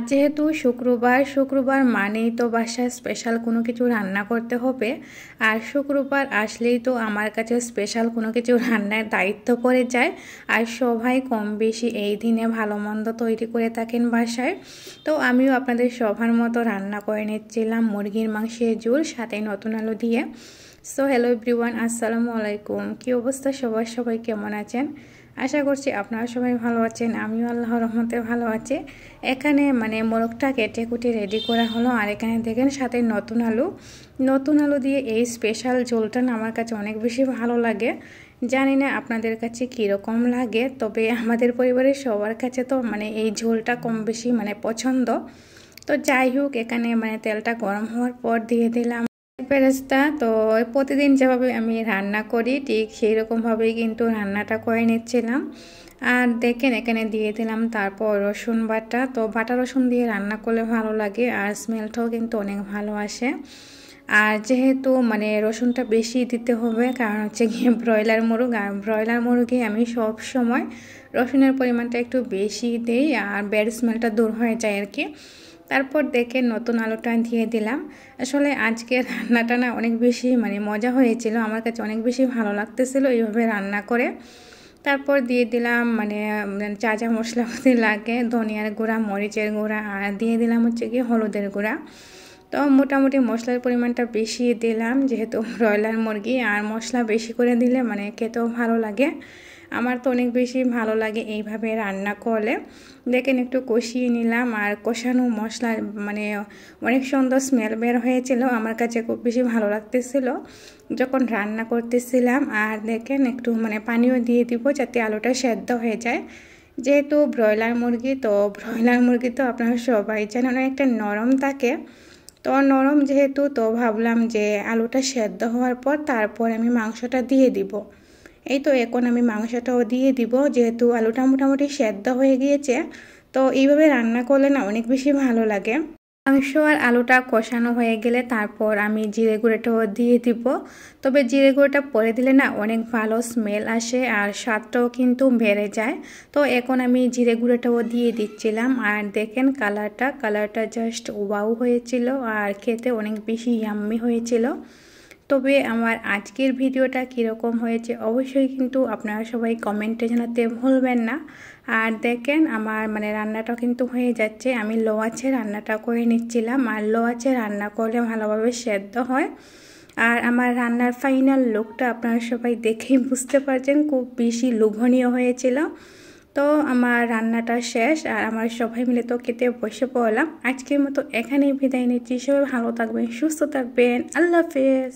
যেহেতু শুক্রবার মানেই তো বাসায় স্পেশাল কোনো কিছু রান্না করতে হবে। আর শুক্রবার আসলেই তো আমার কাছে স্পেশাল কোনো কিছু রান্নার দায়িত্ব পড়ে যায়। আর সবাই কম বেশি এই দিনে ভালো মন্দ তৈরি করে থাকেন বাসায়। তো আমিও আপনাদের সবার মতো রান্না করে নিচ্ছিলাম মুরগির মাংসের ঝোল, সাথে নতুন আলু দিয়ে। সো হ্যালো এভরিওয়ান, আসসালামু আলাইকুম। কী অবস্থা সবাই কেমন আছেন? আশা করছি আপনারা সবাই ভালো আছেন। আমিও আল্লাহর রহমতে ভালো আছি। এখানে মোরগটা কেটে কুটে রেডি করা হলো। আর এখানে দেখেন সাথে নতুন আলু দিয়ে এই স্পেশাল ঝোলটা আমার কাছে অনেক বেশি ভালো লাগে। জানি না আপনাদের কাছে কীরকম লাগে, তবে আমাদের পরিবারের সবার কাছে তো এই ঝোলটা কম বেশি পছন্দ। তো যাই হোক, এখানে তেলটা গরম হওয়ার পর দিয়ে দিলাম বেরেস্তা। তো প্রতিদিন যেভাবে আমি রান্না করি ঠিক সেই রকমভাবেই কিন্তু রান্নাটা করে নিচ্ছিলাম। আর দেখেন এখানে দিয়ে দিলাম তারপর রসুন বাটা। তো বাটা রসুন দিয়ে রান্না করলে ভালো লাগে আর স্মেলটাও কিন্তু অনেক ভালো আসে। আর যেহেতু রসুনটা বেশি দিতে হবে, কারণ হচ্ছে গিয়ে ব্রয়লার মুরগ, আর ব্রয়লার মুরগে আমি সব সময় রসুনের পরিমাণটা একটু বেশি দিই আর ব্যাড স্মেলটা দূর হয়ে যায় আর কি। তারপর দেখে নতুন আলুটা দিয়ে দিলাম। আসলে আজকে রান্নাটা না অনেক বেশি মজা হয়েছিল, আমার কাছে অনেক বেশি ভালো লাগতেছিল এইভাবে রান্না করে। তারপর দিয়ে দিলাম যা যা মশলাপাতি লাগে, ধনিয়ার গুঁড়া, মরিচের গুঁড়া, আর দিয়ে দিলাম হচ্ছে কি হলুদের গুঁড়া। তো মোটামুটি মশলার পরিমাণটা বেশি দিলাম, যেহেতু ব্রয়লার মুরগি, আর মশলা বেশি করে দিলে খেতেও ভালো লাগে। আমার তো অনেক বেশি ভালো লাগে এইভাবে রান্না করলে। দেখেন একটু কষিয়ে নিলাম, আর কষানো মশলা অনেক সুন্দর স্মেল বের হয়েছিল, আমার কাছে খুব বেশি ভালো লাগতেছিল যখন রান্না করতেছিলাম। আর দেখেন একটু পানিও দিয়ে দিব যাতে আলুটা সেদ্ধ হয়ে যায়। যেহেতু ব্রয়লার মুরগি, তো ব্রয়লার মুরগি তো আপনারা সবাই জানেন একটা নরম থাকে। তো নরম যেহেতু, তো ভাবলাম যে আলুটা সেদ্ধ হওয়ার পর তারপর আমি মাংসটা দিয়ে দিব। এই তো এখন আমি মাংসটাও দিয়ে দিব, যেহেতু আলুটা মোটামুটি সেদ্ধ হয়ে গিয়েছে। তো এইভাবে রান্না করলে না অনেক বেশি ভালো লাগে। মাংস আর আলুটা কষানো হয়ে গেলে তারপর আমি জিরে গুঁড়োটাও দিয়ে দিব। তবে জিরে গুঁড়োটা পরে দিলে না অনেক ভালো স্মেল আসে আর স্বাদটাও কিন্তু বেড়ে যায়। তো এখন আমি জিরে গুঁড়োটাও দিয়ে দিচ্ছিলাম। আর দেখেন কালারটা জাস্ট ওয়াও হয়েছিল, আর খেতে অনেক বেশি ইয়াম্মি হয়েছিল। তবে আমার আজকের ভিডিওটা কীরকম হয়েছে অবশ্যই কিন্তু আপনারা সবাই কমেন্টে জানাতে ভুলবেন না। আর দেখেন আমার রান্নাটা কিন্তু হয়ে যাচ্ছে। আমি লো আঁচে রান্নাটা করে নিচ্ছিলাম, আর লো আঁচে রান্না করলে ভালোভাবে সেদ্ধ হয়। আর আমার রান্নার ফাইনাল লুকটা আপনারা সবাই দেখেই বুঝতে পারছেন, খুব বেশি লোভনীয় হয়েছিল। তো আমার রান্নাটা শেষ, আর আমার সবাই মিলে তো খেতে বসে পড়লাম। আজকের মতো এখানেই বিদায় নিচ্ছি। সবাই ভালো থাকবেন, সুস্থ থাকবেন, আল্লাহ হাফেজ।